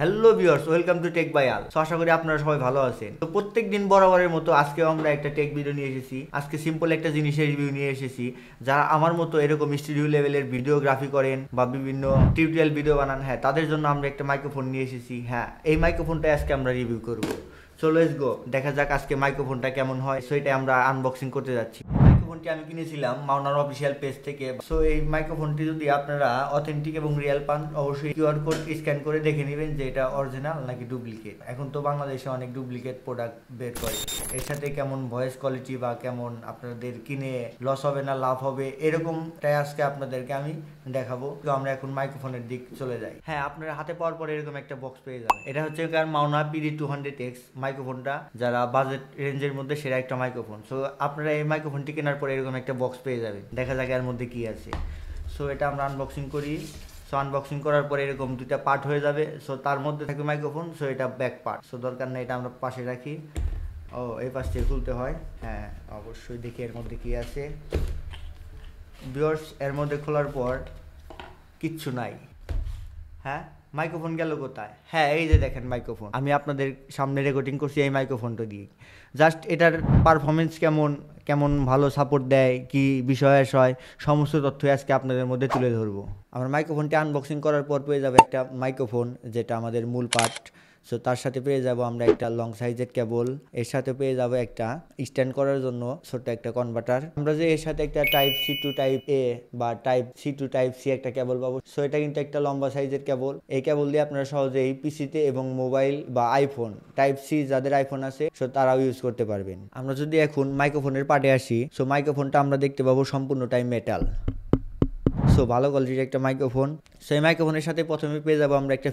Hello viewers, welcome to টেক বাই আল। তো আশা করি আপনারা সবাই ভালো আছেন। তো প্রত্যেকদিন বরাবরের মতো আজকেও আমরা একটা টেক ভিডিও নিয়ে এসেছি। আজকে সিম্পল একটা জিনিসের রিভিউ নিয়ে এসেছি। যারা আমার মতো এরকম স্টুডিও লেভেলের ভিডিওগ্রাফি করেন বা বিভিন্ন টিউটোরিয়াল ভিডিও বানান, হ্যাঁ তাদের জন্য আমরা একটা মাইক্রোফোন নিয়ে এসেছি। হ্যাঁ, এই মাইক্রোফোনটা আজকে আমরা রিভিউ করব। সো লেটস গো, দেখা যাক আজকে মাইক্রোফোনটা কেমন হয়। সো এটা আমরা আনবক্সিং করতে যাচ্ছি। মাইক্রোফোনটি আমি কিনেছিলাম মাওনার অফিসিয়াল পেজ থেকে। সো এই মাইক্রোফোনটি যদি আপনারা অথেন্টিক এবং রিয়েল পান, অবশ্যই কিউআর কোড স্ক্যান করে দেখে নেবেন যে এটা অরিজিনাল নাকি ডুপ্লিকেট। এখন তো বাংলাদেশে অনেক ডুপ্লিকেট প্রোডাক্ট বের করে। এর সাথে কেমন ভয়েস কোয়ালিটি বা কেমন আপনাদের কিনে লস হবে না লাভ হবে, এরকমটাই আজকে আপনাদেরকে আমি দেখাবো। তো আমরা এখন মাইক্রোফোনের দিক চলে যাই। হ্যাঁ, আপনারা হাতে পাওয়ার পরে এরকম একটা বক্স পেয়ে যাবেন। এটা হচ্ছে মাওনা PD200X মাইক্রোফোনটা, যারা বাজেট রেঞ্জের মধ্যে সেরা একটা মাইক্রোফোন। সো আপনারা এই মাইক্রোফোনটি কেনার পরে এরকম একটা বক্স পেয়ে যাবেন। দেখা যাক এর মধ্যে কি আছে। সো এটা আমরা আনবক্সিং করি। সো আনবক্সিং করার পরে এরকম দুইটা পার্ট হয়ে যাবে। সো তার মধ্যে থাকবে মাইক্রোফোন। সো এটা ব্যাক পার্ট, সো দরকার নেই, এটা আমরা পাশে রাখি। ও, এই পাশ থেকে খুলতে হয়। হ্যাঁ, অবশ্যই দেখি এর মধ্যে কি আছে। ভিউয়ার্স, এর মধ্যে খোলার পর কিচ্ছু নাই। হ্যাঁ, মাইক্রোফোন গেল কোথায়? হ্যাঁ, এই যে দেখেন মাইক্রোফোন। আমি আপনাদের সামনে রেকর্ডিং করছি এই মাইক্রোফোনটা দিয়ে। জাস্ট এটার পারফরমেন্স কেমন, কেমন ভালো সাপোর্ট দেয়, কি বিষয় আশয়, সমস্ত তথ্য আজকে আপনাদের মধ্যে তুলে ধরবো। আমার মাইক্রোফোনটি আনবক্সিং করার পর পেয়ে যাবে একটা মাইক্রোফোন, যেটা আমাদের মূল পার্ট। সো তার সাথে পেয়ে যাব আমরা একটা লং সাইজের কেবল। এর সাথে পেয়ে যাব একটা স্ট্যান্ড করার জন্য ছোট্ট একটা কনভার্টার। আমরা যে এর সাথে একটা type C to type A বা type C to type C একটা কেবল পাবো। সো এটা কিন্তু একটা লম্বা সাইজের কেবল। এই কেবল দিয়ে আপনারা সহজেই পিসিতে এবং মোবাইল বা আইফোন টাইপ সি, যাদের আইফোন আছে সো তারাও ইউজ করতে পারবেন। আমরা যদি এখন মাইক্রোফোনের পার্টে আসি, সো মাইক্রোফোনটা আমরা দেখতে পাবো সম্পূর্ণটাই মেটাল। সো ভালো কোয়ালিটির একটা মাইক্রোফোন। সো এই মাইক্রোফোনের সাথে প্রথমে পেয়ে যাবো আমরা একটা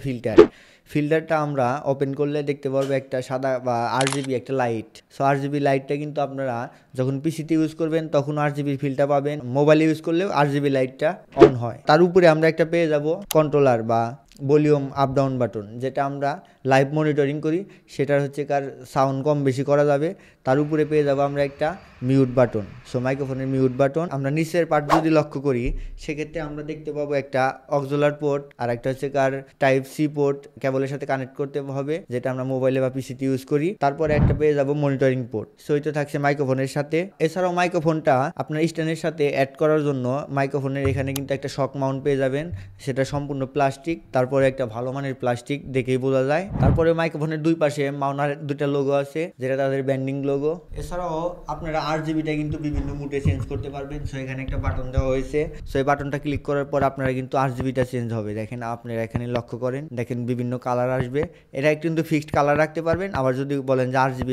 ফিল্টারটা আমরা ওপেন করলে দেখতে পারবো একটা সাদা বা RGB একটা লাইট। সো RGB লাইটটা কিন্তু আপনারা যখন পিসিতে ইউজ করবেন তখন RGB ফিল্টার পাবেন, মোবাইল ইউজ করলেও RGB লাইটটা অন হয়। তার উপরে আমরা একটা পেয়ে যাব কন্ট্রোলার বা ভলিউম আপ ডাউন বাটন, যেটা আমরা লাইভ মনিটরিং করি, সেটার হচ্ছে কার সাউন্ড কম বেশি করা যাবে। তার উপরে পেয়ে যাবো আমরা একটা মিউট বাটন। সো মাইক্রোফোনের মিউট বাটন। আমরা নিচের পার্ট যদি লক্ষ্য করি, সেক্ষেত্রে আমরা দেখতে পাবো একটা অক্সিলারি পোর্ট আর একটা হচ্ছে কার টাইপ সি পোর্ট কেবলের সাথে কানেক্ট করতে হবে, যেটা আমরা মোবাইলে বা পিসিতে ইউজ করি। তারপরে একটা পেয়ে যাবো মনিটরিং পোর্ট। সো এটা থাকছে মাইক্রোফোনের সাথে। এছাড়াও মাইক্রোফোনটা আপনার স্ট্যান্ডের সাথে অ্যাড করার জন্য মাইক্রোফোনের এখানে কিন্তু একটা শক মাউন্ট পেয়ে যাবেন, সেটা সম্পূর্ণ প্লাস্টিক। তারপরে একটা ভালো মানের প্লাস্টিক, দেখেই বোঝা যায়। তারপরে মাইক্রোফোনের দুই পাশে মাওনার দুইটা লোগো আছে, যেটা তাদের ব্র্যান্ডিং লোগো। এছাড়াও আপনারা RGBটা কিন্তু বিভিন্ন মুডে চেঞ্জ করতে পারবেন। সো এখানে একটা বাটন দেওয়া হয়েছে। সো এই বাটনটা ক্লিক করার পর আপনারা কিন্তু RGBটা চেঞ্জ হবে। দেখেন, আপনারা এখানে লক্ষ্য করেন, দেখেন বিভিন্ন কালার আসবে। এটা কিন্তু ফিক্সড কালার রাখতে পারবেন, আবার যদি বলেন যে RGB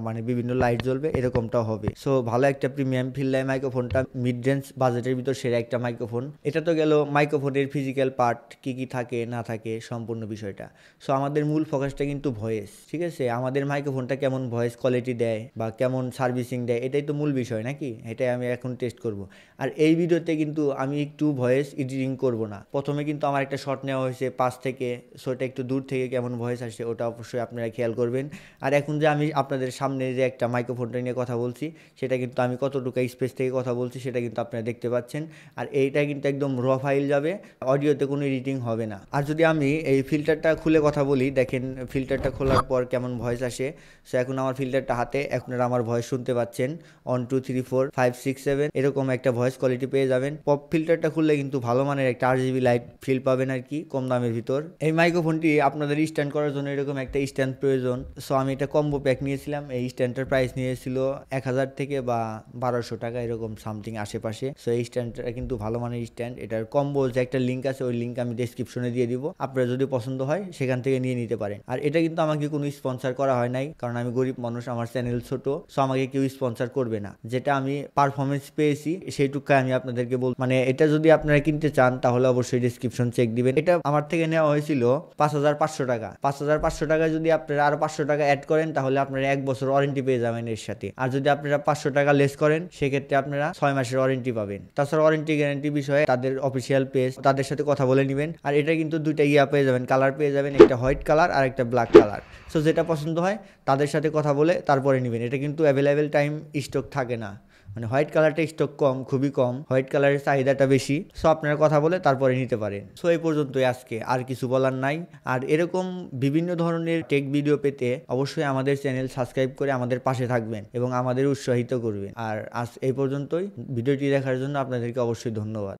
মানে বিভিন্ন লাইট জ্বলবে, এরকমটাও হবে। সো ভালো একটা প্রিমিয়াম ফিল দেয় মাইক্রোফোনটা। মিড রেঞ্জ বাজেটের ভিতর সেরা একটা মাইক্রোফোন। এটা তো গেল মাইক্রোফোনের ফিজিক্যাল পার্ট, কি কি থাকে না থাকে সম্পূর্ণ বিষয়টা। সো আমাদের মূল ফোকাসটা কিন্তু ভয়েস, ঠিক আছে? আমাদের মাইক্রোফোনটা কেমন ভয়েস কোয়ালিটি দেয় বা কেমন সার্ভিসিং দেয়, এটাই তো মূল বিষয় নাকি? এটাই আমি এখন টেস্ট করব। আর এই ভিডিওতে কিন্তু আমি একটু ভয়েস এডিটিং করব না। প্রথমে কিন্তু আমার একটা শট নেওয়া হয়েছে পাশ থেকে, সো এটা একটু দূর থেকে কেমন ভয়েস আসে ওটা অবশ্যই আপনারা খেয়াল করবেন। আর এখন যে আমি আপনাদের সামনে যে একটা মাইক্রোফোনটা নিয়ে কথা বলছি, সেটা কিন্তু আমি কতটুকু স্পেস থেকে কথা বলছি সেটা কিন্তু আপনারা দেখতে পাচ্ছেন। আর এইটা কিন্তু একদম র ফাইল যাবে, অডিওতে কোনো এডিটিং হবে না। আর যদি আমি এই ফিল্টারটা খুলে কথা বলি, দেখেন ফিল্টারটা খোলার পর কেমন ভয়েস আসে। সো এখন আমার ফিল্টারটা হাতে, আপনারা আমার ভয়েস শুনতে পাচ্ছেন। 1 2 3 4 5 6 7 এরকম একটা ভয়েস কোয়ালিটি পেয়ে যাবেন। পপ ফিল্টারটা খুললে কিন্তু ভালো মানের একটা RGB লাইট ফিল পাবেন আর কি, কম দামের ভিতর। এই মাইক্রোফোনটি আপনাদের স্ট্যান্ড করার জন্য এরকম একটা স্ট্যান্ড প্রয়োজন। সো আমি এটা কম্বো প্যাক নিয়েছিলাম। এই স্ট্যান্ডটার প্রাইস নিয়েছিল 1000 থেকে বা 1200 টাকা এরকম সামথিং আশেপাশে। সো এই স্ট্যান্ডটা কিন্তু ভালো মানের স্ট্যান্ড। এটার কম্বো যে একটা লিঙ্ক আছে, ওই লিঙ্ক আমি ডেসক্রিপশনে দিয়ে দিব। আপনারা যদি পছন্দ হয় সেখান থেকে নিয়ে নিতে পারেন। আর এটা কিন্তু আমাকে কোনো স্পন্সর করা হয় নাই, কারণ আমি গরিব মানুষ, আমার চ্যানেল ছোট। সো আমাকে কেউ স্পন্সর করবে না। যেটা আমি পারফরমেন্স পেয়েছি সেইটুকু আমি আপনাদেরকে মানে এটা যদি আপনারা কিনতে চান তাহলে অবশ্যই ডেসক্রিপশন চেক দিবেন। এটা আমার থেকে নেওয়া হয়েছিল 5500 টাকা। 5500 টাকা যদি আপনারা আরো 500 টাকা অ্যাড করেন, তাহলে আপনারা 1 বছর ওয়ারেন্টি পেয়ে যাবেন এর সাথে। আর যদি আপনারা 500 টাকা লেস করেন, সেক্ষেত্রে আপনারা 6 মাসের ওয়ারেন্টি পাবেন। তাছাড়া ওয়ারেন্টি গ্যারান্টি বিষয়ে তাদের অফিসিয়াল পেজ, তাদের সাথে কথা বলে নেবেন। আর এটা কিন্তু দুইটা পেয়ে যাবেন, কালার পেয়ে যাবেন, একটা হোয়াইট কালার আর একটা ব্ল্যাক কালার। সো যেটা পছন্দ হয় তাদের সাথে কথা বলে তারপরে নেবেন। এটা কিন্তু অ্যাভেলেবেল টাইম স্টক থাকে না। মানে হোয়াইট কালারটা স্টক কম, খুবই কম, হোয়াইট কালারের চাহিদাটা বেশি। সো আপনারা কথা বলে তারপরে নিতে পারেন। সো এই পর্যন্তই আজকে, আর কিছু বলার নাই। আর এরকম বিভিন্ন ধরনের টেক ভিডিও পেতে অবশ্যই আমাদের চ্যানেল সাবস্ক্রাইব করে আমাদের পাশে থাকবেন এবং আমাদের উৎসাহিত করবেন। আর আজ এই পর্যন্তই, ভিডিওটি দেখার জন্য আপনাদেরকে অবশ্যই ধন্যবাদ।